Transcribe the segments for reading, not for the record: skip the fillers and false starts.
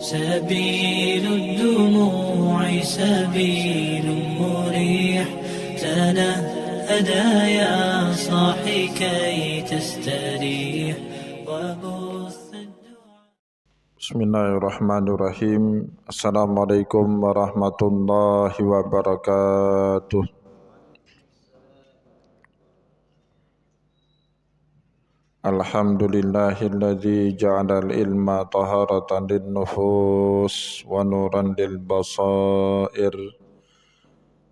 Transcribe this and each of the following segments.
سبيل الدموع سبيل مريح، تنهدى يا صاحي كي تستريح وبث Bismillahirrahmanirrahim. Assalamualaikum warahmatullahi wabarakatuh. Alhamdulillahilladzi ja'alal ilma taharatan linnufus wa nuran lil basair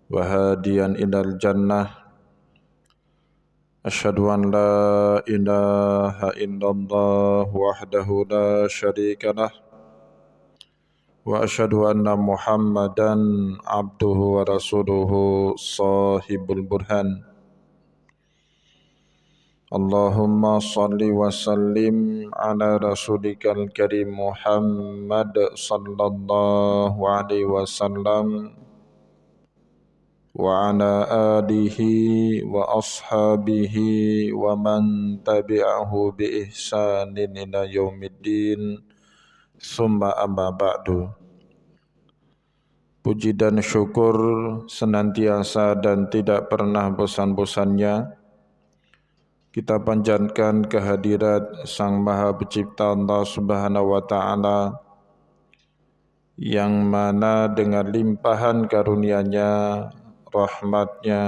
wa hadiyan ilal jannah. Asyhadu an la ilaha illallah wahdahu la syarika lah. Wa asyhadu anna Muhammadan abduhu wa rasuluhu sahibul burhan. Allahumma salli wa sallim ala rasulikal karim Muhammad sallallahu alaihi wasallam wa ala alihi wa ashabihi wa man tabi'ahu bi ihsanin ila yaumiddin. Summa amma ba'du. Puji dan syukur senantiasa dan tidak pernah bosan-bosannya kita panjatkan kehadirat Sang Maha Pencipta Allah Subhanahu wa taala, yang mana dengan limpahan karunia-Nya, rahmat-Nya,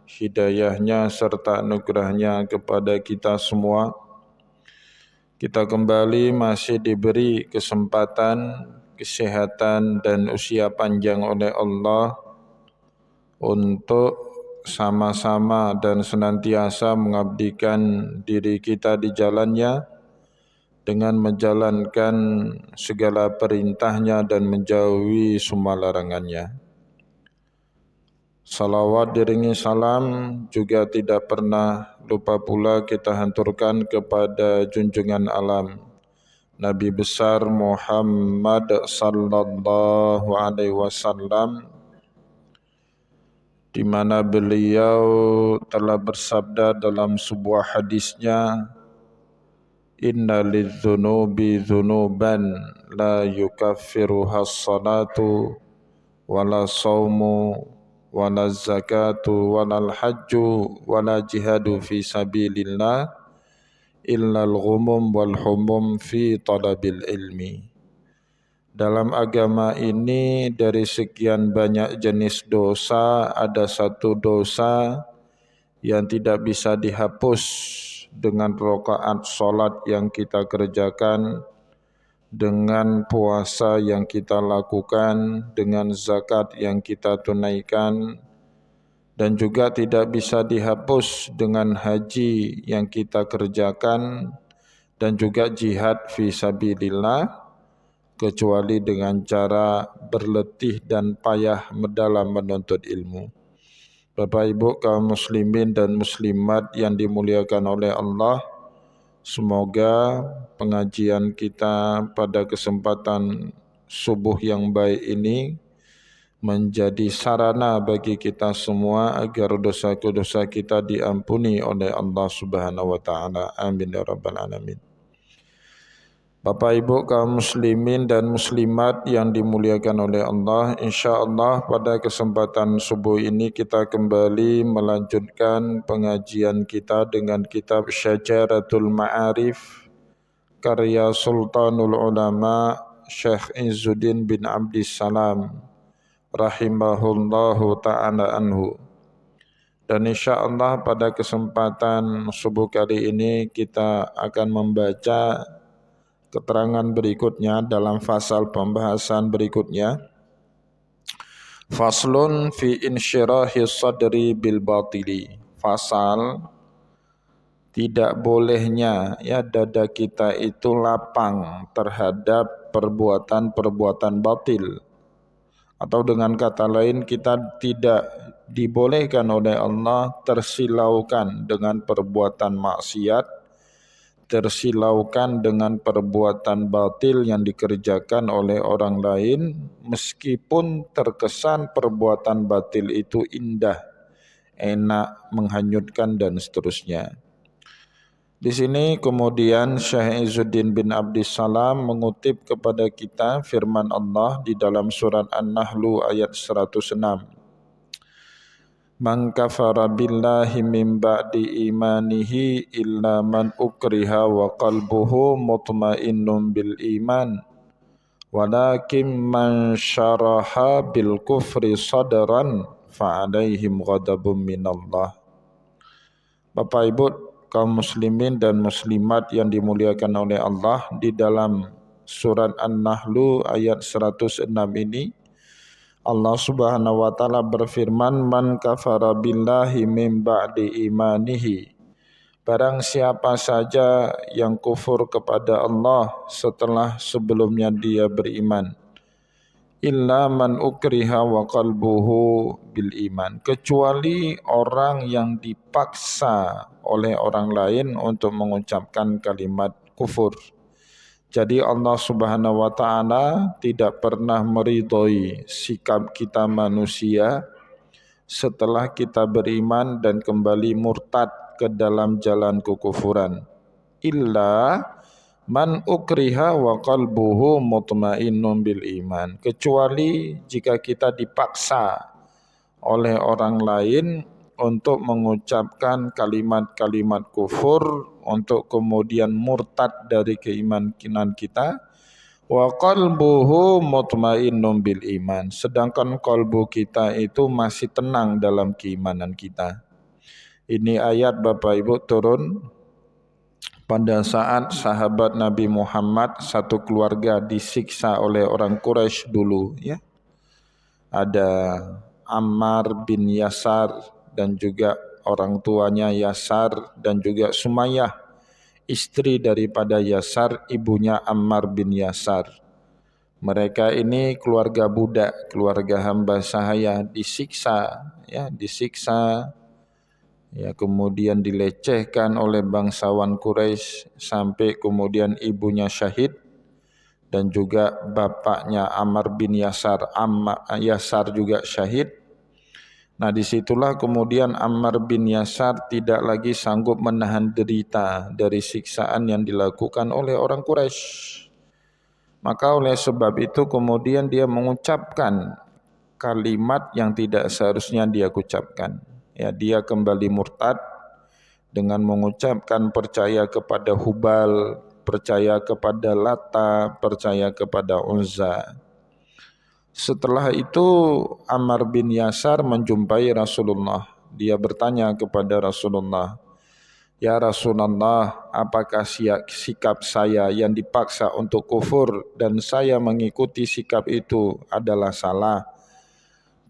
hidayah-Nya serta anugerah-Nya kepada kita semua, kita kembali masih diberi kesempatan, kesehatan dan usia panjang oleh Allah untuk sama-sama dan senantiasa mengabdikan diri kita di jalan-Nya dengan menjalankan segala perintah-Nya dan menjauhi semua larangan-Nya. Salawat diringi salam juga tidak pernah lupa pula kita hanturkan kepada junjungan alam Nabi besar Muhammad sallallahu alaihi wasallam, di mana beliau telah bersabda dalam sebuah hadisnya, inna lidzunubi dzunuban la yukaffiruha as-salatu wala saumu wala zakatu wala hajju wala jihadu fi sabilillah illa al-ghumum wal humum fi talabil ilmi. Dalam agama ini dari sekian banyak jenis dosa, ada satu dosa yang tidak bisa dihapus dengan rakaat solat yang kita kerjakan, dengan puasa yang kita lakukan, dengan zakat yang kita tunaikan, dan juga tidak bisa dihapus dengan haji yang kita kerjakan, dan juga jihad fi sabilillah, kecuali dengan cara berletih dan payah dalam menuntut ilmu. Bapak Ibu kaum muslimin dan muslimat yang dimuliakan oleh Allah, semoga pengajian kita pada kesempatan subuh yang baik ini menjadi sarana bagi kita semua agar dosa-dosa kita diampuni oleh Allah Subhanahu wa taala. Amin ya rabbal alamin. Bapak Ibu kaum muslimin dan muslimat yang dimuliakan oleh Allah, insyaAllah pada kesempatan subuh ini kita kembali melanjutkan pengajian kita dengan kitab Syajaratul Ma'arif karya Sultanul Ulama Syekh Izzuddin bin Abdissalam rahimahullahu ta'ala anhu. Dan insyaAllah pada kesempatan subuh kali ini kita akan membaca keterangan berikutnya dalam fasal pembahasan berikutnya. Faslun fi insyirahi sadri bil batili. Fasal tidak bolehnya dada kita itu lapang terhadap perbuatan-perbuatan batil. Atau dengan kata lain, kita tidak dibolehkan oleh Allah tersilaukan dengan perbuatan maksiat, tersilaukan dengan perbuatan batil yang dikerjakan oleh orang lain, meskipun terkesan perbuatan batil itu indah, enak, menghanyutkan dan seterusnya. Di sini kemudian Syekh Izzuddin bin Abdissalam mengutip kepada kita firman Allah di dalam surat An-Nahl ayat 106. Man kafara billahi min ba'di imanihi illa man ukriha wa qalbuhu mutmainnun bil iman walakin man syaraha bil kufri sadran fa alaihim ghadabun minallah. Bapak Ibu kaum muslimin dan muslimat yang dimuliakan oleh Allah, di dalam surat An-Nahl ayat 106 ini Allah Subhanahu wa taala berfirman, man kafara billahi min ba'di imanihi, barang siapa saja yang kufur kepada Allah setelah sebelumnya dia beriman, illa man ukriha wa qalbuhu bil iman, kecuali orang yang dipaksa oleh orang lain untuk mengucapkan kalimat kufur. Jadi Allah Subhanahu wa taala tidak pernah meridhoi sikap kita manusia setelah kita beriman dan kembali murtad ke dalam jalan kekufuran. Illa man ukriha wa qalbuhu mutmainnun bil iman, kecuali jika kita dipaksa oleh orang lain untuk mengucapkan kalimat-kalimat kufur, untuk kemudian murtad dari keimanan kita, wa qalbuhu mutmainnun bil iman, sedangkan kalbu kita itu masih tenang dalam keimanan kita. Ini ayat Bapak Ibu turun pada saat sahabat Nabi Muhammad satu keluarga disiksa oleh orang Quraisy dulu, ya. Ada Ammar bin Yasar dan juga orang tuanya Yasar, dan juga Sumayyah istri daripada Yasar, ibunya Ammar bin Yasar. Mereka ini keluarga budak, keluarga hamba sahaya, disiksa, ya, kemudian dilecehkan oleh bangsawan Quraisy sampai kemudian ibunya syahid dan juga bapaknya Ammar bin Yasar, Yasar juga syahid. Nah, disitulah kemudian Ammar bin Yasar tidak lagi sanggup menahan derita dari siksaan yang dilakukan oleh orang Quraisy. Maka oleh sebab itu kemudian dia mengucapkan kalimat yang tidak seharusnya dia ucapkan. Ya, dia kembali murtad dengan mengucapkan percaya kepada Hubal, percaya kepada Lata, percaya kepada Uzza. Setelah itu Ammar bin Yasar menjumpai Rasulullah. Dia bertanya kepada Rasulullah, ya Rasulullah, apakah sikap saya yang dipaksa untuk kufur dan saya mengikuti sikap itu adalah salah?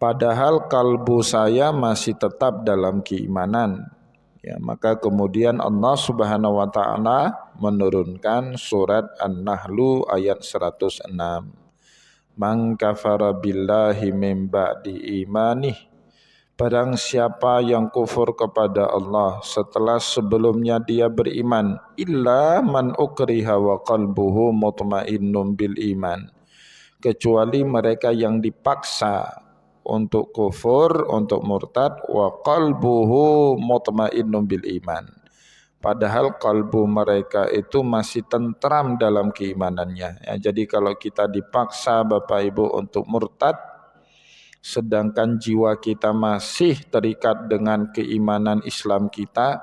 Padahal kalbu saya masih tetap dalam keimanan. Ya, maka kemudian Allah Subhanahu wa taala menurunkan surat An-Nahl ayat 106. Man kafara billahi min ba'di imanih, barang siapa yang kufur kepada Allah setelah sebelumnya dia beriman, illa man ukriha wa qalbuhu mutmainnun bil iman, kecuali mereka yang dipaksa untuk kufur, untuk murtad, wa qalbuhu mutmainnun bil iman, padahal kalbu mereka itu masih tentram dalam keimanannya. Ya, jadi kalau kita dipaksa Bapak Ibu untuk murtad, sedangkan jiwa kita masih terikat dengan keimanan Islam kita,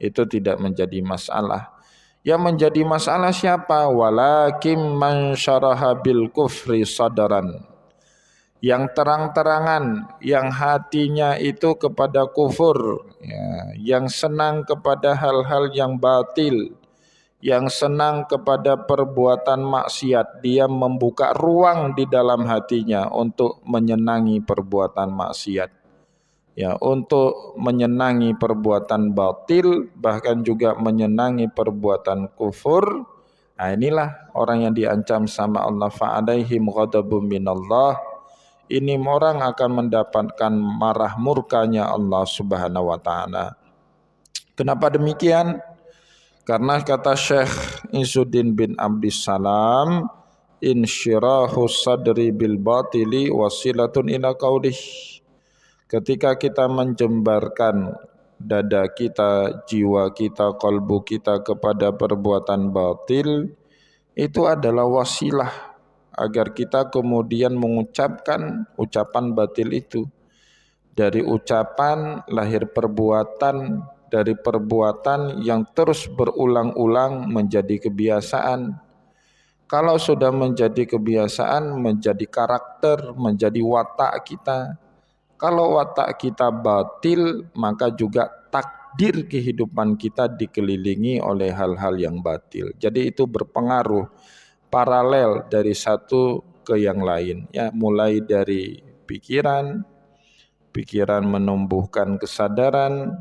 itu tidak menjadi masalah. Yang menjadi masalah siapa? Walakin man syaraha bil kufri sadaran, yang terang-terangan, yang hatinya itu kepada kufur, ya, yang senang kepada hal-hal yang batil, yang senang kepada perbuatan maksiat, dia membuka ruang di dalam hatinya untuk menyenangi perbuatan maksiat, ya, untuk menyenangi perbuatan batil, bahkan juga menyenangi perbuatan kufur. Nah, inilah orang yang diancam sama Allah, fa'alaihim ghadabun minallah. Ini orang akan mendapatkan marah murkanya Allah Subhanahu wa taala. Kenapa demikian? Karena kata Syekh Izzuddin bin Abdissalam, insyirahu sadri bil batili wasilatun ila qaulih. Ketika kita menjembarkan dada kita, jiwa kita, kalbu kita kepada perbuatan batil, itu adalah wasilah agar kita kemudian mengucapkan ucapan batil itu. Dari ucapan lahir perbuatan, dari perbuatan yang terus berulang-ulang menjadi kebiasaan. Kalau sudah menjadi kebiasaan, menjadi karakter, menjadi watak kita. Kalau watak kita batil, maka juga takdir kehidupan kita dikelilingi oleh hal-hal yang batil. Jadi itu berpengaruh paralel dari satu ke yang lain, ya, mulai dari pikiran, pikiran menumbuhkan kesadaran,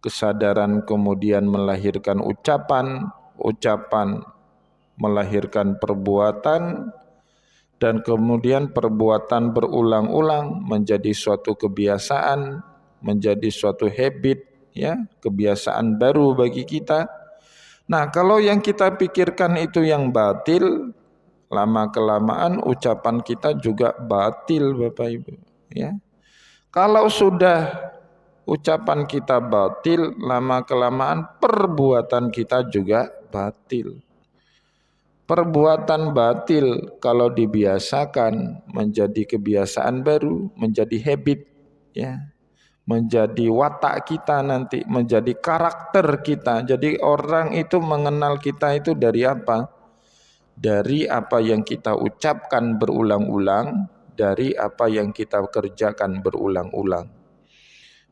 kesadaran kemudian melahirkan ucapan, ucapan melahirkan perbuatan, dan kemudian perbuatan berulang-ulang menjadi suatu kebiasaan, menjadi suatu habit, ya, kebiasaan baru bagi kita. Nah, kalau yang kita pikirkan itu yang batil, lama kelamaan ucapan kita juga batil, Bapak Ibu, ya. Kalau sudah ucapan kita batil, lama kelamaan perbuatan kita juga batil. Perbuatan batil kalau dibiasakan menjadi kebiasaan baru, menjadi habit, ya, menjadi watak kita nanti, menjadi karakter kita. Jadi orang itu mengenal kita itu dari apa? Dari apa yang kita ucapkan berulang-ulang, dari apa yang kita kerjakan berulang-ulang.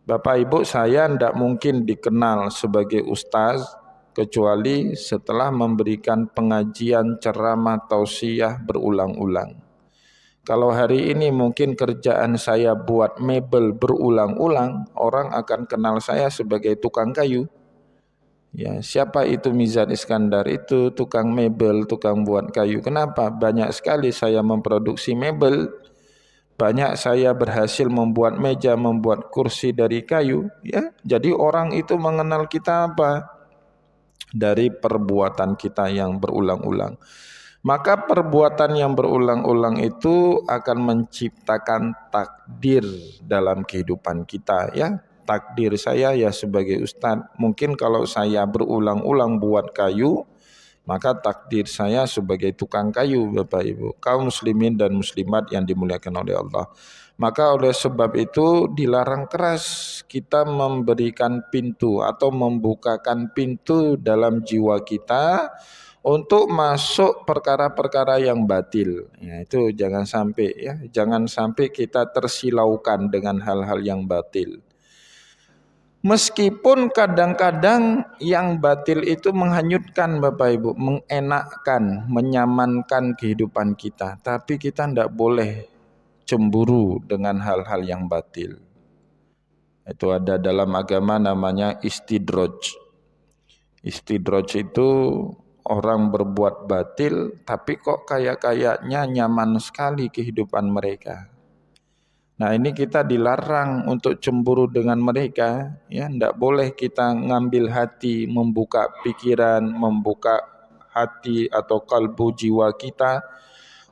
Bapak Ibu, saya tidak mungkin dikenal sebagai ustaz kecuali setelah memberikan pengajian, ceramah, tausiah berulang-ulang. Kalau hari ini mungkin kerjaan saya buat mebel berulang-ulang, orang akan kenal saya sebagai tukang kayu. Ya, siapa itu Mizan Iskandar? Itu tukang mebel, tukang buat kayu. Kenapa? Banyak sekali saya memproduksi mebel. Banyak saya berhasil membuat meja, membuat kursi dari kayu, ya. Jadi orang itu mengenal kita apa? Dari perbuatan kita yang berulang-ulang. Maka perbuatan yang berulang-ulang itu akan menciptakan takdir dalam kehidupan kita, ya. Takdir saya ya sebagai ustadz, mungkin kalau saya berulang-ulang buat kayu, maka takdir saya sebagai tukang kayu, Bapak Ibu, kaum muslimin dan muslimat yang dimuliakan oleh Allah. Maka oleh sebab itu dilarang keras kita memberikan pintu atau membukakan pintu dalam jiwa kita untuk masuk perkara-perkara yang batil. Ya, itu jangan sampai, ya, jangan sampai kita tersilaukan dengan hal-hal yang batil. Meskipun kadang-kadang yang batil itu menghanyutkan, Bapak Ibu, mengenakkan, menyamankan kehidupan kita, tapi kita tidak boleh cemburu dengan hal-hal yang batil. Itu ada dalam agama namanya istidraj. Istidraj itu orang berbuat batil tapi kok kayaknya nyaman sekali kehidupan mereka. Nah, ini kita dilarang untuk cemburu dengan mereka, ya. Tidak boleh kita ngambil hati, membuka pikiran, membuka hati atau kalbu jiwa kita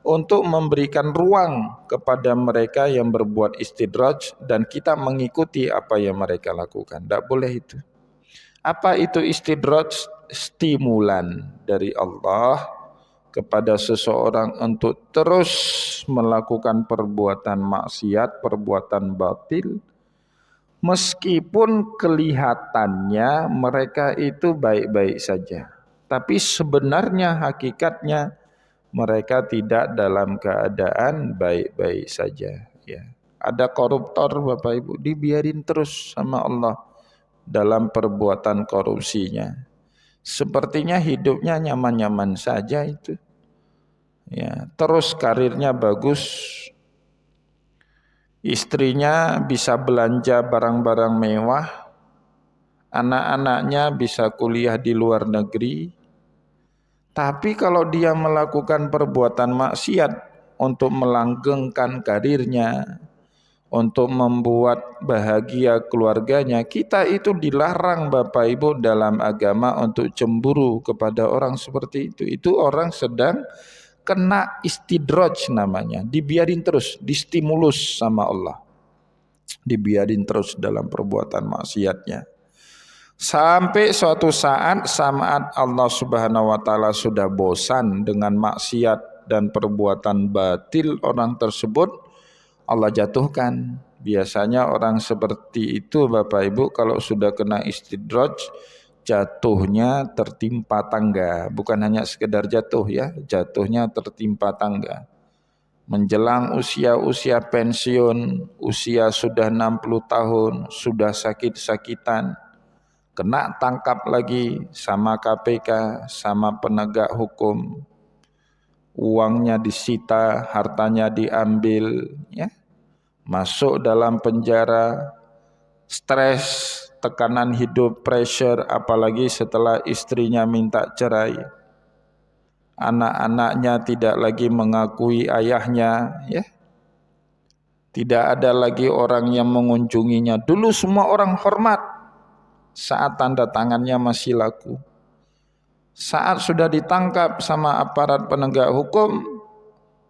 untuk memberikan ruang kepada mereka yang berbuat istidraj dan kita mengikuti apa yang mereka lakukan. Tidak boleh itu. Apa itu istidraj? Stimulan dari Allah kepada seseorang untuk terus melakukan perbuatan maksiat, perbuatan batil, meskipun kelihatannya mereka itu baik-baik saja, tapi sebenarnya hakikatnya mereka tidak dalam keadaan baik-baik saja, ya. Ada koruptor, Bapak Ibu, dibiarin terus sama Allah dalam perbuatan korupsinya. Sepertinya hidupnya nyaman-nyaman saja itu, ya. Terus karirnya bagus, istrinya bisa belanja barang-barang mewah, anak-anaknya bisa kuliah di luar negeri. Tapi kalau dia melakukan perbuatan maksiat untuk melanggengkan karirnya, untuk membuat bahagia keluarganya, kita itu dilarang, Bapak Ibu, dalam agama untuk cemburu kepada orang seperti itu. Itu orang sedang kena istidraj namanya, dibiarin terus, distimulus sama Allah. dibiarin terus dalam perbuatan maksiatnya. Sampai suatu saat Allah Subhanahu wa taala sudah bosan dengan maksiat dan perbuatan batil orang tersebut, Allah jatuhkan. Biasanya orang seperti itu Bapak Ibu kalau sudah kena istidraj, jatuhnya tertimpa tangga, bukan hanya sekedar jatuh ya, jatuhnya tertimpa tangga. Menjelang usia pensiun, usia sudah 60 tahun, sudah sakit-sakitan, kena tangkap lagi sama KPK, sama penegak hukum, uangnya disita, hartanya diambil, ya, masuk dalam penjara, stres, tekanan hidup, pressure, apalagi setelah istrinya minta cerai, anak-anaknya tidak lagi mengakui ayahnya, ya, tidak ada lagi orang yang mengunjunginya. Dulu semua orang hormat saat tanda tangannya masih laku. Saat sudah ditangkap sama aparat penegak hukum,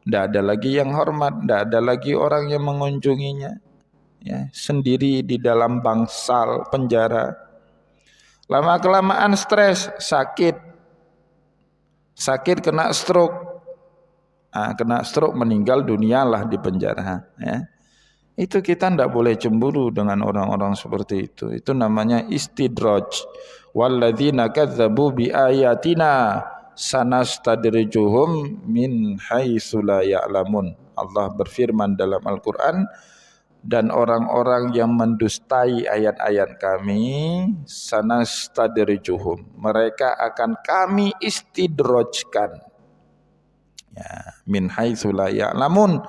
tidak ada lagi yang hormat, tidak ada lagi orang yang mengunjunginya, ya, sendiri di dalam bangsal penjara. Lama-kelamaan stres, sakit kena stroke. Kena stroke meninggal dunia lah di penjara, ya. Itu kita tidak boleh cemburu dengan orang-orang seperti itu. Itu namanya istidraj. Walladzina kadzdzabu biayatina sanastadrijuhum min haitsu la ya'lamun. Allah berfirman dalam Al-Qur'an, dan orang-orang yang mendustai ayat-ayat kami, sanastadrijuhum, mereka akan kami istidrajkan, ya, min haitsu la ya'lamun,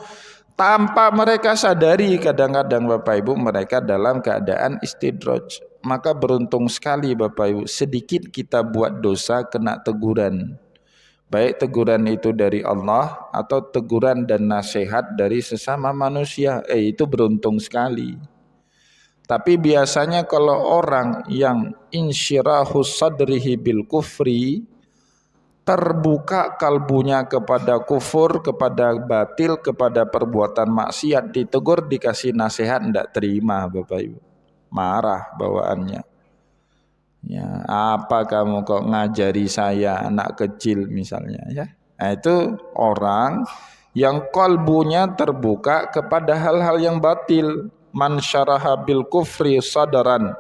tanpa mereka sadari. Kadang-kadang Bapak Ibu mereka dalam keadaan istidraj. Maka beruntung sekali Bapak Ibu, sedikit kita buat dosa kena teguran, baik teguran itu dari Allah atau teguran dan nasihat dari sesama manusia, itu beruntung sekali. Tapi biasanya kalau orang yang insyirahus sadrihi bil kufri, terbuka kalbunya kepada kufur, kepada batil, kepada perbuatan maksiat, ditegur, dikasih nasihat, tidak terima Bapak Ibu, marah bawaannya. Ya, apa kamu kok ngajari saya, anak kecil misalnya, ya. Nah, itu orang yang kalbunya terbuka kepada hal-hal yang batil. Man syaraha bil kufri sadaran,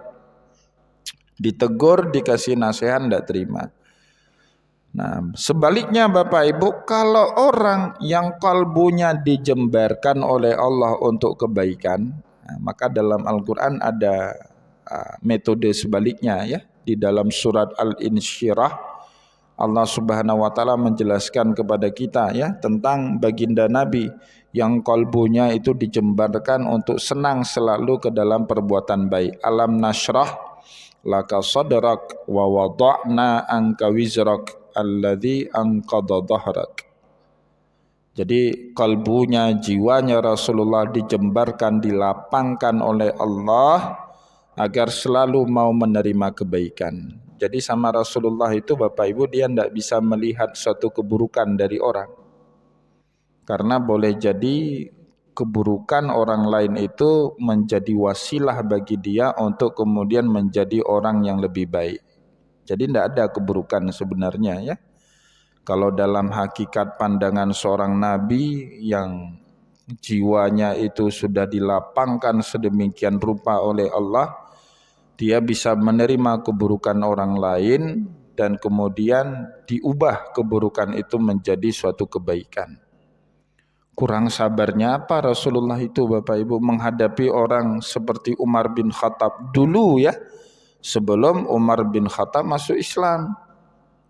ditegur, dikasih nasihat, tidak terima. Nah, sebaliknya Bapak Ibu, kalau orang yang kalbunya dijembarkan oleh Allah untuk kebaikan, maka dalam Al-Quran ada metode sebaliknya, ya. Di dalam surat Al-Insyirah, Allah Subhanahu wa taala menjelaskan kepada kita, ya, tentang baginda Nabi yang kalbunya itu dijembarkan untuk senang selalu ke dalam perbuatan baik. Alam nashrah laka sadrak wa wada'na anka wizrak alladzi anqadha dhahrak. Jadi kalbunya, jiwanya Rasulullah dijembarkan, dilapangkan oleh Allah agar selalu mau menerima kebaikan. Jadi sama Rasulullah itu Bapak Ibu, dia tidak bisa melihat suatu keburukan dari orang, karena boleh jadi keburukan orang lain itu menjadi wasilah bagi dia untuk kemudian menjadi orang yang lebih baik. Jadi tidak ada keburukan sebenarnya, ya. Kalau dalam hakikat pandangan seorang nabi yang jiwanya itu sudah dilapangkan sedemikian rupa oleh Allah, dia bisa menerima keburukan orang lain dan kemudian diubah keburukan itu menjadi suatu kebaikan. Kurang sabarnya apa Rasulullah itu Bapak Ibu menghadapi orang seperti Umar bin Khattab dulu, ya. Sebelum Umar bin Khattab masuk Islam,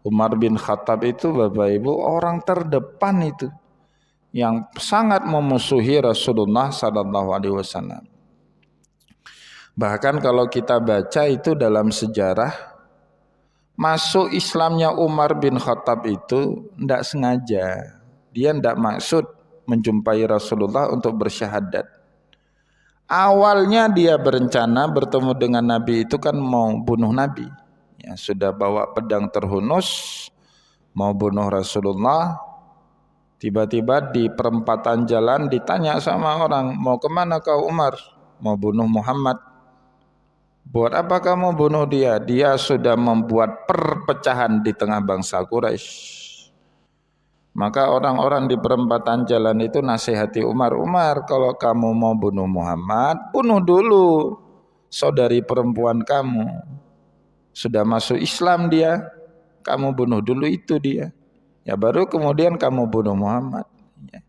Umar bin Khattab itu Bapak Ibu orang terdepan itu yang sangat memusuhi Rasulullah SAW. Bahkan kalau kita baca itu dalam sejarah, masuk Islamnya Umar bin Khattab itu tidak sengaja. Dia tidak maksud menjumpai Rasulullah untuk bersyahadat. Awalnya dia berencana bertemu dengan Nabi itu kan mau bunuh Nabi, ya, sudah bawa pedang terhunus mau bunuh Rasulullah. Tiba-tiba di perempatan jalan ditanya sama orang, mau kemana kau Umar? mau bunuh Muhammad. Buat apa kamu bunuh dia? Dia sudah membuat perpecahan di tengah bangsa Quraisy. Maka orang-orang di perempatan jalan itu nasihati Umar, Umar, kalau kamu mau bunuh Muhammad, bunuh dulu saudari perempuan kamu. Sudah masuk Islam dia, kamu bunuh dulu itu dia. Ya baru kemudian kamu bunuh Muhammad. Ya.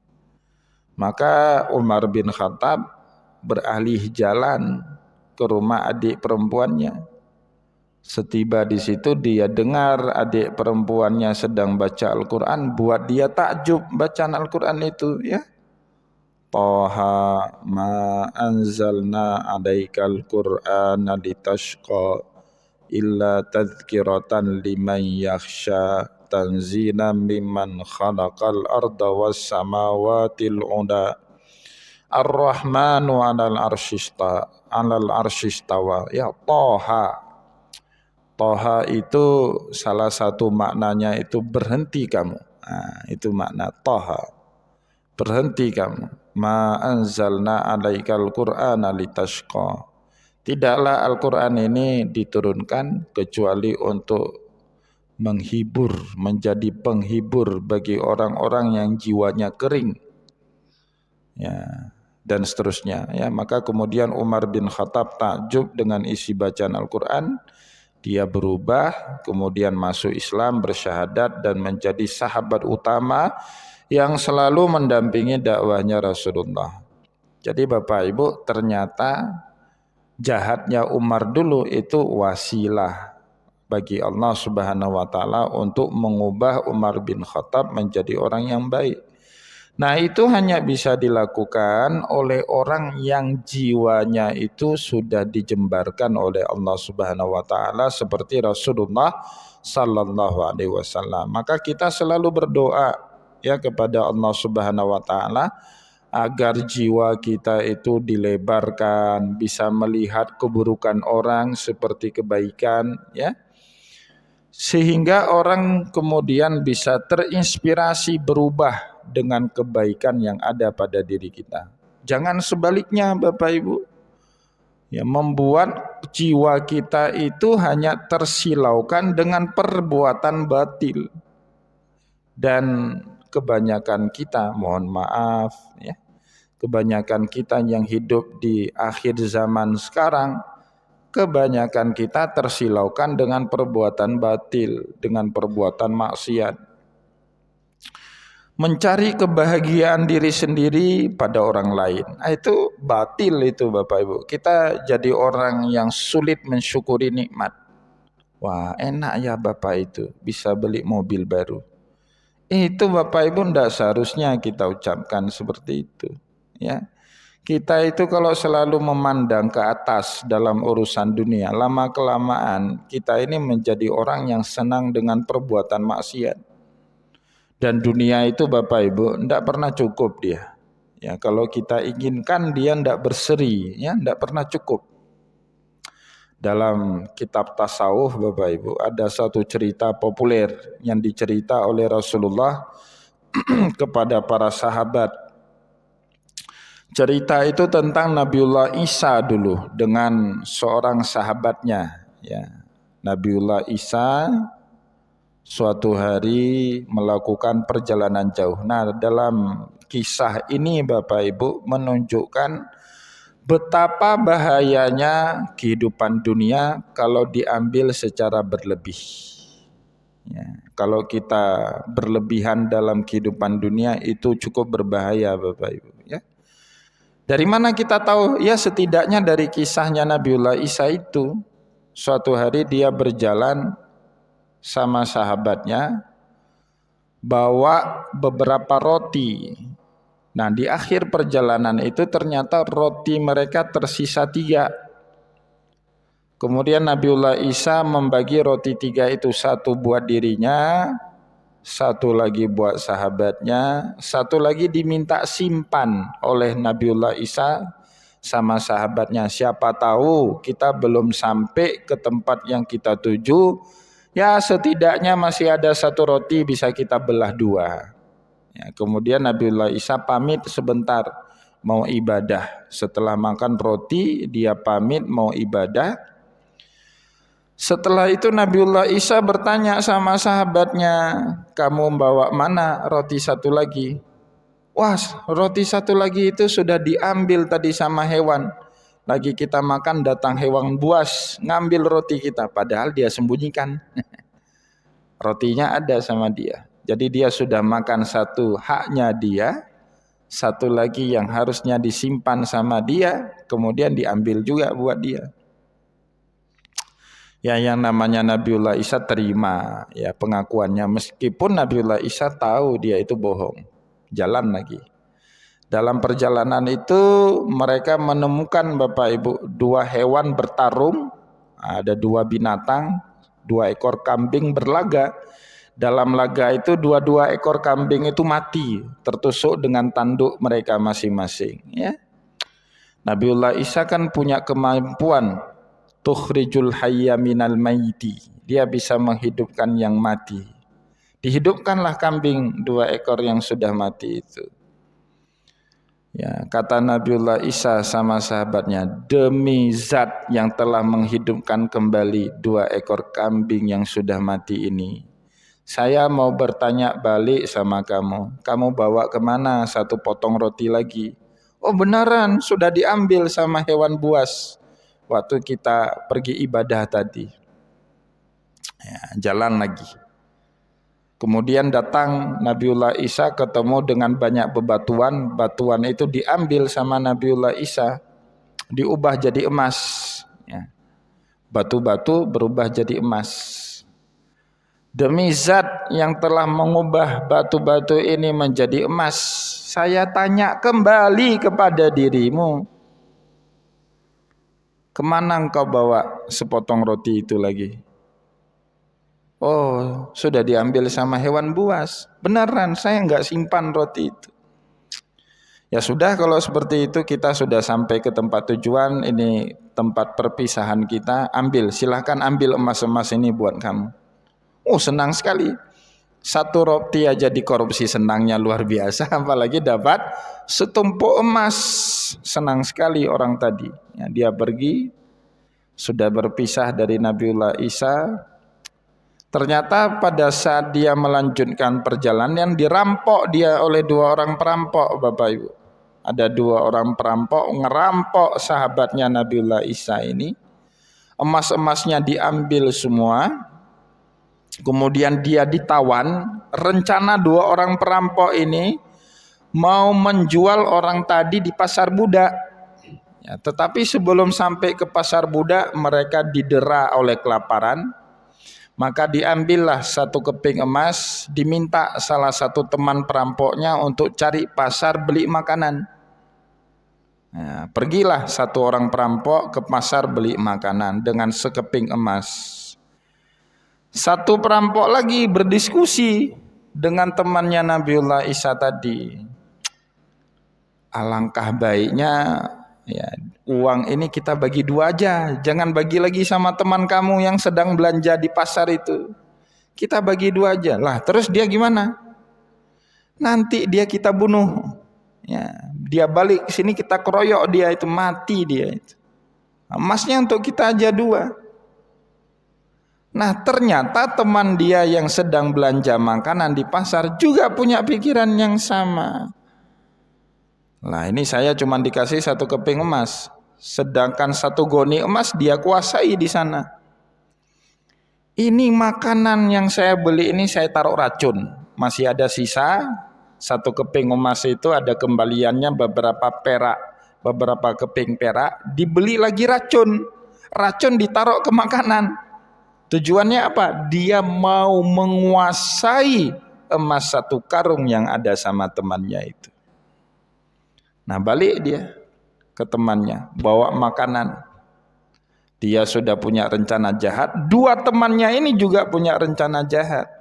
Maka Umar bin Khattab beralih jalan ke rumah adik perempuannya. Setiba di situ dia dengar adik perempuannya sedang baca Al-Quran, buat dia takjub bacaan Al-Quran itu, ya. Taha ma anzalna alaikal Qur'ana litashqa illa tadhkiratan liman yakhsha tanzina mimman khalaqal arda was samawatil ula ar-rahmanu alal arsyistawa. Ya Taha. Toha itu salah satu maknanya itu berhenti kamu. Nah, itu makna toha. Berhenti kamu. Ma anzalna alaikal Qur'ana litashqa. Tidaklah Al-Quran ini diturunkan kecuali untuk menghibur, menjadi penghibur bagi orang-orang yang jiwanya kering. Ya, dan seterusnya. Ya, maka kemudian Umar bin Khattab takjub dengan isi bacaan Al-Quran. Dia berubah, kemudian masuk Islam, bersyahadat dan menjadi sahabat utama yang selalu mendampingi dakwahnya Rasulullah. Jadi Bapak Ibu, ternyata jahatnya Umar dulu itu wasilah bagi Allah Subhanahu wa taala untuk mengubah Umar bin Khattab menjadi orang yang baik. Nah, itu hanya bisa dilakukan oleh orang yang jiwanya itu sudah dijembarkan oleh Allah Subhanahu wa taala seperti Rasulullah sallallahu alaihi wasallam. Maka kita selalu berdoa ya kepada Allah Subhanahu wa taala agar jiwa kita itu dilebarkan, bisa melihat keburukan orang seperti kebaikan, ya. Sehingga orang kemudian bisa terinspirasi berubah dengan kebaikan yang ada pada diri kita. Jangan sebaliknya Bapak Ibu. Ya, membuat jiwa kita itu hanya tersilaukan dengan perbuatan batil. Dan kebanyakan kita, mohon maaf ya, kebanyakan kita yang hidup di akhir zaman sekarang, kebanyakan kita tersilaukan dengan perbuatan batil, dengan perbuatan maksiat. Mencari kebahagiaan diri sendiri pada orang lain. Itu batil itu Bapak Ibu. Kita jadi orang yang sulit mensyukuri nikmat. Wah, enak ya Bapak itu bisa beli mobil baru. Itu Bapak Ibu tidak seharusnya kita ucapkan seperti itu. Ya. Kita itu kalau selalu memandang ke atas dalam urusan dunia, lama-kelamaan kita ini menjadi orang yang senang dengan perbuatan maksiat. Dan dunia itu Bapak Ibu tidak pernah cukup dia. Ya, kalau kita inginkan dia tidak berseri, ya, tidak pernah cukup. Dalam kitab tasawuf Bapak Ibu ada satu cerita populer yang dicerita oleh Rasulullah kepada para sahabat. Cerita itu tentang Nabiullah Isa dulu dengan seorang sahabatnya, ya. Nabiullah Isa suatu hari melakukan perjalanan jauh. Nah, dalam kisah ini Bapak Ibu menunjukkan betapa bahayanya kehidupan dunia kalau diambil secara berlebih. Ya, kalau kita berlebihan dalam kehidupan dunia itu cukup berbahaya Bapak Ibu, ya. Dari mana kita tahu? Ya setidaknya dari kisahnya Nabiullah Isa itu. Suatu hari dia berjalan sama sahabatnya bawa beberapa roti. Nah di akhir perjalanan itu ternyata roti mereka tersisa 3. Kemudian Nabiullah Isa membagi roti 3 itu, satu buat dirinya, satu lagi buat sahabatnya, satu lagi diminta simpan oleh Nabiullah Isa sama sahabatnya. Siapa tahu kita belum sampai ke tempat yang kita tuju, ya setidaknya masih ada satu roti bisa kita belah 2. Ya, kemudian Nabiullah Isa pamit sebentar mau ibadah. Setelah makan roti, dia pamit mau ibadah. Setelah itu Nabiullah Isa bertanya sama sahabatnya, kamu bawa mana roti satu lagi? Wah, roti satu lagi itu sudah diambil tadi sama hewan. Lagi kita makan datang hewan buas ngambil roti kita, padahal dia sembunyikan. Rotinya ada sama dia. Jadi dia sudah makan satu haknya dia, satu lagi yang harusnya disimpan sama dia, kemudian diambil juga buat dia. Ya, yang namanya Nabiullah Isa terima ya pengakuannya, meskipun Nabiullah Isa tahu dia itu bohong. Jalan lagi. Dalam perjalanan itu mereka menemukan Bapak Ibu dua hewan bertarung, ada dua binatang, dua ekor kambing berlaga. Dalam laga itu dua-dua ekor kambing itu mati, tertusuk dengan tanduk mereka masing-masing. Ya. Nabiullah Isa kan punya kemampuan tukhrijul hayya minal maiti. Dia bisa menghidupkan yang mati. Dihidupkanlah kambing dua ekor yang sudah mati itu. Ya, kata Nabiullah Isa sama sahabatnya, demi zat yang telah menghidupkan kembali dua ekor kambing yang sudah mati ini, saya mau bertanya balik sama kamu. Kamu bawa kemana satu potong roti lagi? Oh beneran, sudah diambil sama hewan buas waktu kita pergi ibadah tadi. Ya, jalan lagi. Kemudian datang Nabiullah Isa ketemu dengan banyak bebatuan. Batuan itu diambil sama Nabiullah Isa, diubah jadi emas. Ya. Batu-batu berubah jadi emas. Demi zat yang telah mengubah batu-batu ini menjadi emas, saya tanya kembali kepada dirimu, kemana engkau bawa sepotong roti itu lagi? Oh, sudah diambil sama hewan buas. Beneran, saya enggak simpan roti itu. Ya sudah, kalau seperti itu kita sudah sampai ke tempat tujuan. Ini tempat perpisahan kita. Ambil, silahkan ambil emas-emas ini buat kamu. Oh, senang sekali. Satu roti aja dikorupsi, senangnya luar biasa. Apalagi dapat setumpuk emas. Senang sekali orang tadi. Ya, dia pergi, sudah berpisah dari Nabiullah Isa. Ternyata pada saat dia melanjutkan perjalanan, dirampok dia oleh dua orang perampok, Bapak Ibu. Ada dua orang perampok ngerampok sahabatnya Nabiullah Isa ini. Emas-emasnya diambil semua. Kemudian dia ditawan. Rencana dua orang perampok ini mau menjual orang tadi di pasar budak. Ya, tetapi sebelum sampai ke pasar budak, mereka didera oleh kelaparan. Maka diambillah satu keping emas, diminta salah satu teman perampoknya untuk cari pasar beli makanan. Nah, pergilah satu orang perampok ke pasar beli makanan dengan sekeping emas. Satu perampok lagi berdiskusi dengan temannya Nabiullah Isa tadi. Alangkah baiknya ya, uang ini kita bagi dua aja, jangan bagi lagi sama teman kamu yang sedang belanja di pasar itu. Kita bagi dua aja. Lah, terus dia gimana? Nanti dia kita bunuh. Ya, dia balik ke sini kita keroyok dia itu, mati dia itu. Emasnya untuk kita aja dua. Nah, ternyata teman dia yang sedang belanja makanan di pasar juga punya pikiran yang sama. Nah, ini saya cuma dikasih satu keping emas, sedangkan satu goni emas dia kuasai di sana. Ini makanan yang saya beli ini saya taruh racun, masih ada sisa. Satu keping emas itu ada kembaliannya beberapa perak, beberapa keping perak, dibeli lagi racun. Racun ditaruh ke makanan. Tujuannya apa? Dia mau menguasai emas satu karung yang ada sama temannya itu. Nah, balik dia ke temannya, bawa makanan. Dia sudah punya rencana jahat, dua temannya ini juga punya rencana jahat.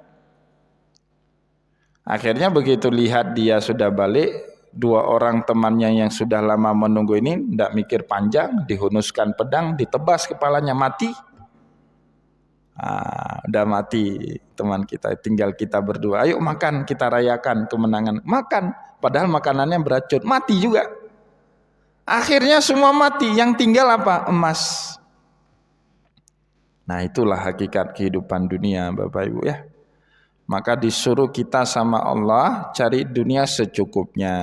Akhirnya begitu lihat dia sudah balik, dua orang temannya yang sudah lama menunggu ini tidak mikir panjang, dihunuskan pedang, ditebas kepalanya, mati. Udah mati teman kita, tinggal kita berdua. Ayo makan, kita rayakan kemenangan. Makan, padahal makanannya beracun, mati juga. Akhirnya semua mati, yang tinggal apa? Emas. Nah, itulah hakikat kehidupan dunia, Bapak Ibu ya. Maka disuruh kita sama Allah cari dunia secukupnya.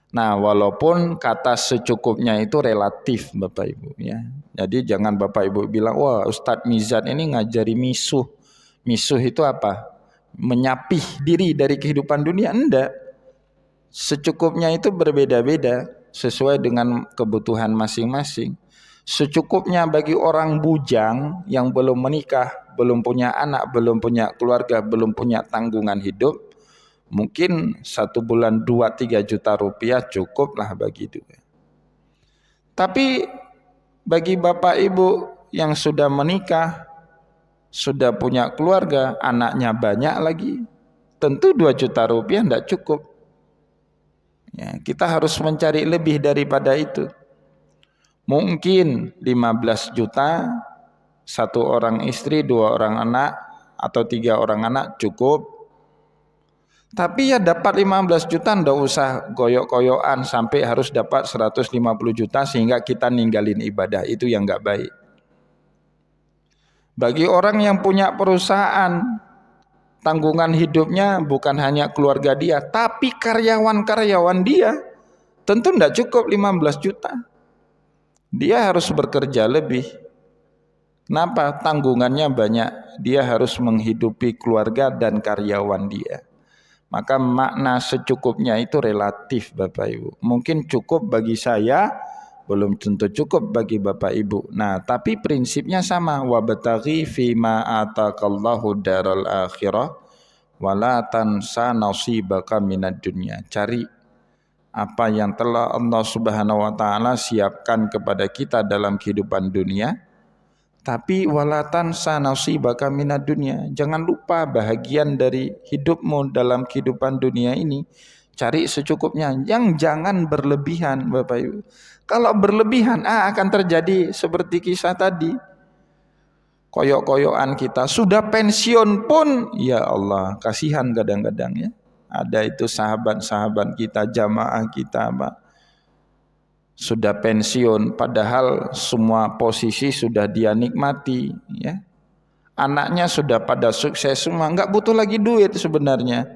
Nah, walaupun kata secukupnya itu relatif, Bapak Ibu ya. Jadi jangan Bapak Ibu bilang, wah Ustadz Mizan ini ngajari misuh. Misuh itu apa? Menyapih diri dari kehidupan dunia. Enggak. Secukupnya itu berbeda-beda sesuai dengan kebutuhan masing-masing. Secukupnya bagi orang bujang yang belum menikah, belum punya anak, belum punya keluarga, belum punya tanggungan hidup, mungkin 1 bulan 2-3 juta rupiah cukuplah bagi itu. Tapi bagi bapak ibu yang sudah menikah, sudah punya keluarga, anaknya banyak lagi, tentu 2 juta rupiah tidak cukup. Ya, kita harus mencari lebih daripada itu. Mungkin 15 juta, 1 orang istri, 2 orang anak, atau 3 orang anak cukup. Tapi ya dapat 15 juta, ndak usah goyok-goyokan sampai harus dapat 150 juta sehingga kita ninggalin ibadah, itu yang nggak baik. Bagi orang yang punya perusahaan, tanggungan hidupnya bukan hanya keluarga dia, tapi karyawan-karyawan dia, tentu ndak cukup 15 juta. Dia harus bekerja lebih. Kenapa? Tanggungannya banyak. Dia harus menghidupi keluarga dan karyawan dia. Maka makna secukupnya itu relatif, Bapak Ibu. Mungkin cukup bagi saya, belum tentu cukup bagi Bapak Ibu. Nah, tapi prinsipnya sama. Wabtaghi fima ataqallahu daral akhirah wala tansa nasibaka minad dunya. Cari apa yang telah Allah Subhanahu wa taala siapkan kepada kita dalam kehidupan dunia, tapi walatan sanasibaka minad dunya. Jangan lupa bahagian dari hidupmu dalam kehidupan dunia ini, cari secukupnya. Yang jangan berlebihan, Bapak Ibu. Kalau berlebihan akan terjadi seperti kisah tadi. Koyok-koyokan kita, sudah pensiun pun ya Allah, kasihan kadang-kadang ya. Ada itu sahabat-sahabat kita, jamaah kita, Pak, sudah pensiun padahal semua posisi sudah dia nikmati ya. Anaknya sudah pada sukses semua, nggak butuh lagi duit sebenarnya.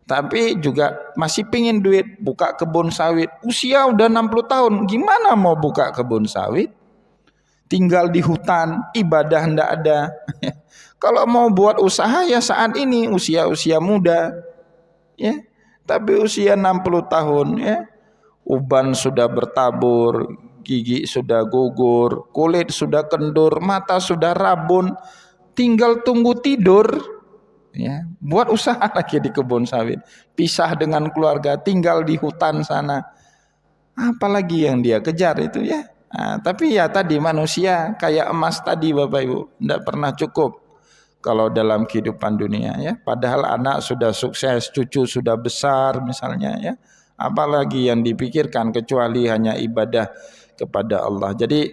Tapi juga masih pingin duit, buka kebun sawit. Usia udah 60 tahun, gimana mau buka kebun sawit? Tinggal di hutan, ibadah ndak ada. Kalau mau buat usaha ya saat ini usia-usia muda. Ya, tapi usia 60 tahun ya, uban sudah bertabur, gigi sudah gugur, kulit sudah kendur, mata sudah rabun, tinggal tunggu tidur ya, buat usaha lagi di kebun sawit, pisah dengan keluarga, tinggal di hutan sana, apalagi yang dia kejar itu ya. Nah, tapi ya tadi manusia kayak emas tadi Bapak Ibu, tidak pernah cukup kalau dalam kehidupan dunia ya. Padahal anak sudah sukses, cucu sudah besar misalnya ya. Apalagi yang dipikirkan kecuali hanya ibadah kepada Allah. Jadi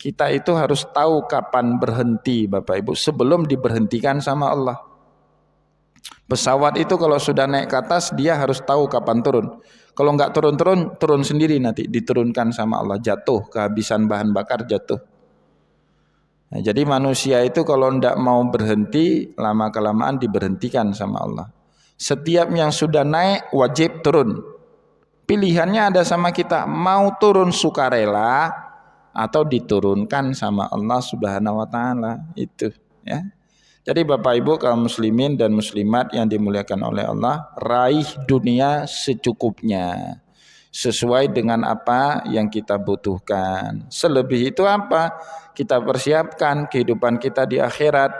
kita itu harus tahu kapan berhenti Bapak Ibu sebelum diberhentikan sama Allah. Pesawat itu kalau sudah naik ke atas dia harus tahu kapan turun. Kalau nggak turun sendiri nanti diturunkan sama Allah, jatuh, kehabisan bahan bakar jatuh. Nah, jadi manusia itu kalau tidak mau berhenti, lama-kelamaan diberhentikan sama Allah. Setiap yang sudah naik wajib turun. Pilihannya ada sama kita, mau turun sukarela atau diturunkan sama Allah Subhanahu wa taala, itu ya. Jadi Bapak Ibu kaum muslimin dan muslimat yang dimuliakan oleh Allah, raih dunia secukupnya, sesuai dengan apa yang kita butuhkan. Selebih itu apa? Kita persiapkan kehidupan kita di akhirat.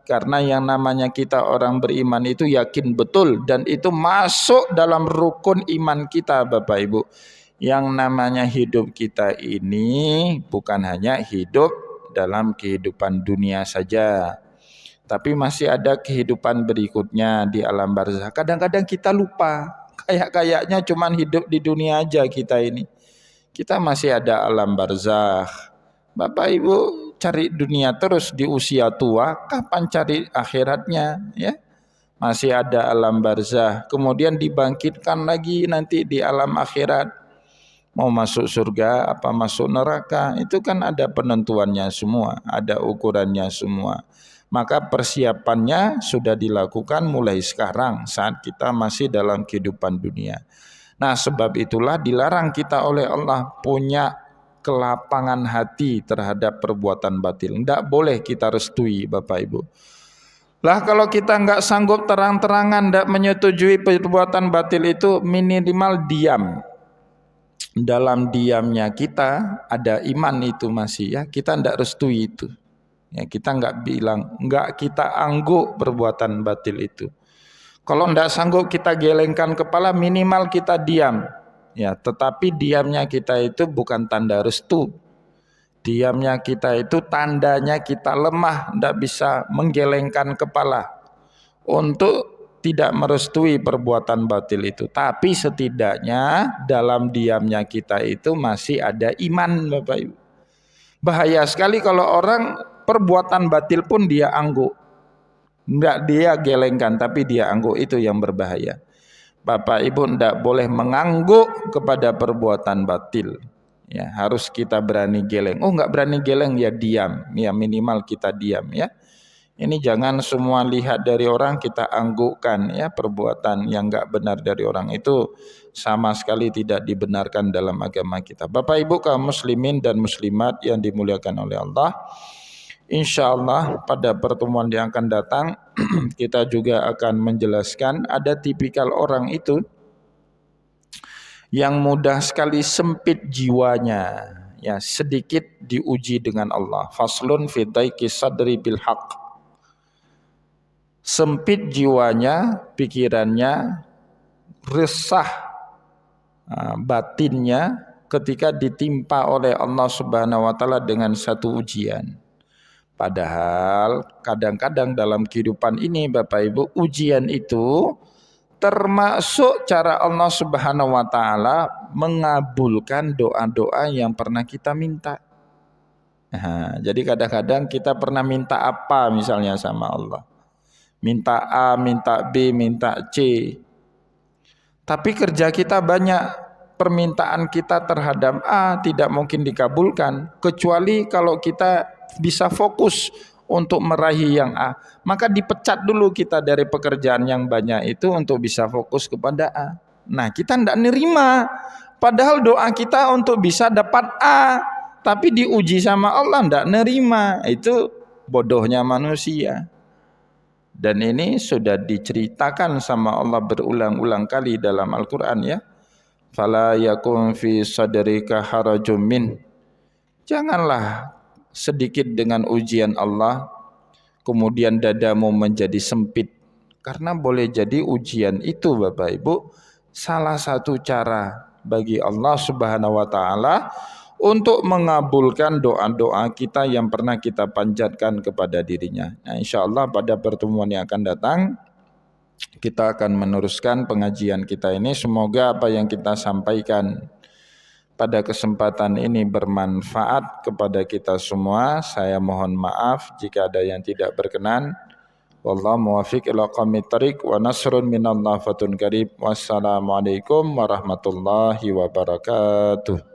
Karena yang namanya kita orang beriman itu yakin betul, dan itu masuk dalam rukun iman kita Bapak Ibu. Yang namanya hidup kita ini bukan hanya hidup dalam kehidupan dunia saja, tapi masih ada kehidupan berikutnya di alam barzakh. Kadang-kadang kita lupa, kayaknya cuman hidup di dunia aja kita ini. Kita masih ada alam barzakh. Bapak Ibu cari dunia terus di usia tua, kapan cari akhiratnya ya? Masih ada alam barzakh, kemudian dibangkitkan lagi nanti di alam akhirat. mau masuk surga apa masuk neraka, itu kan ada penentuannya semua, ada ukurannya semua. Maka persiapannya sudah dilakukan mulai sekarang saat kita masih dalam kehidupan dunia. Nah, sebab itulah dilarang kita oleh Allah punya kelapangan hati terhadap perbuatan batil. Tidak boleh kita restui, Bapak Ibu. Lah kalau kita nggak sanggup terang-terangan tidak menyetujui perbuatan batil itu, minimal diam. Dalam diamnya kita ada iman itu masih ya, kita tidak restui itu. Ya, kita nggak bilang, nggak kita angguk perbuatan batil itu. Kalau tidak sanggup kita gelengkan kepala, minimal kita diam. Ya, tetapi diamnya kita itu bukan tanda restu. Diamnya kita itu tandanya kita lemah, tidak bisa menggelengkan kepala untuk tidak merestui perbuatan batil itu. Tapi setidaknya dalam diamnya kita itu masih ada iman, Bapak Ibu. Bahaya sekali kalau orang perbuatan batil pun dia angguk. Enggak dia gelengkan, tapi dia angguk, itu yang berbahaya. Bapak Ibu tidak boleh mengangguk kepada perbuatan batil. Ya, harus kita berani geleng. Oh, enggak berani geleng ya diam. Ya minimal kita diam ya. Ini jangan semua lihat dari orang kita anggukkan ya, perbuatan yang enggak benar dari orang itu sama sekali tidak dibenarkan dalam agama kita. Bapak Ibu kaum muslimin dan muslimat yang dimuliakan oleh Allah, insya Allah pada pertemuan yang akan datang kita juga akan menjelaskan ada tipikal orang itu yang mudah sekali sempit jiwanya, ya sedikit diuji dengan Allah. Faslun fi daiki sadri bil haq. Sempit jiwanya, pikirannya, resah batinnya ketika ditimpa oleh Allah Subhanahu wa taala dengan satu ujian. Padahal kadang-kadang dalam kehidupan ini Bapak Ibu, ujian itu termasuk cara Allah Subhanahu wa taala mengabulkan doa-doa yang pernah kita minta. Nah, jadi kadang-kadang kita pernah minta apa misalnya sama Allah. Minta A, minta B, minta C. Tapi kerja kita banyak, permintaan kita terhadap A tidak mungkin dikabulkan kecuali kalau kita bisa fokus untuk meraih yang A, maka dipecat dulu kita dari pekerjaan yang banyak itu untuk bisa fokus kepada A. Nah, kita tidak nerima, padahal doa kita untuk bisa dapat A, tapi diuji sama Allah tidak nerima. Itu bodohnya manusia. Dan ini sudah diceritakan sama Allah berulang-ulang kali dalam Al-Quran ya. Fala yakun fi sadrika harajum min. Janganlah sedikit dengan ujian Allah kemudian dadamu menjadi sempit, karena boleh jadi ujian itu Bapak Ibu salah satu cara bagi Allah Subhanahu wa taala untuk mengabulkan doa-doa kita yang pernah kita panjatkan kepada dirinya. Nah, insyaallah pada pertemuan yang akan datang kita akan meneruskan pengajian kita ini. Semoga apa yang kita sampaikan pada kesempatan ini bermanfaat kepada kita semua. Saya mohon maaf jika ada yang tidak berkenan. Wallahu muwaffiq ila aqwamit thariq wa nasrun minallah fatun qarib. Wassalamualaikum warahmatullahi wabarakatuh.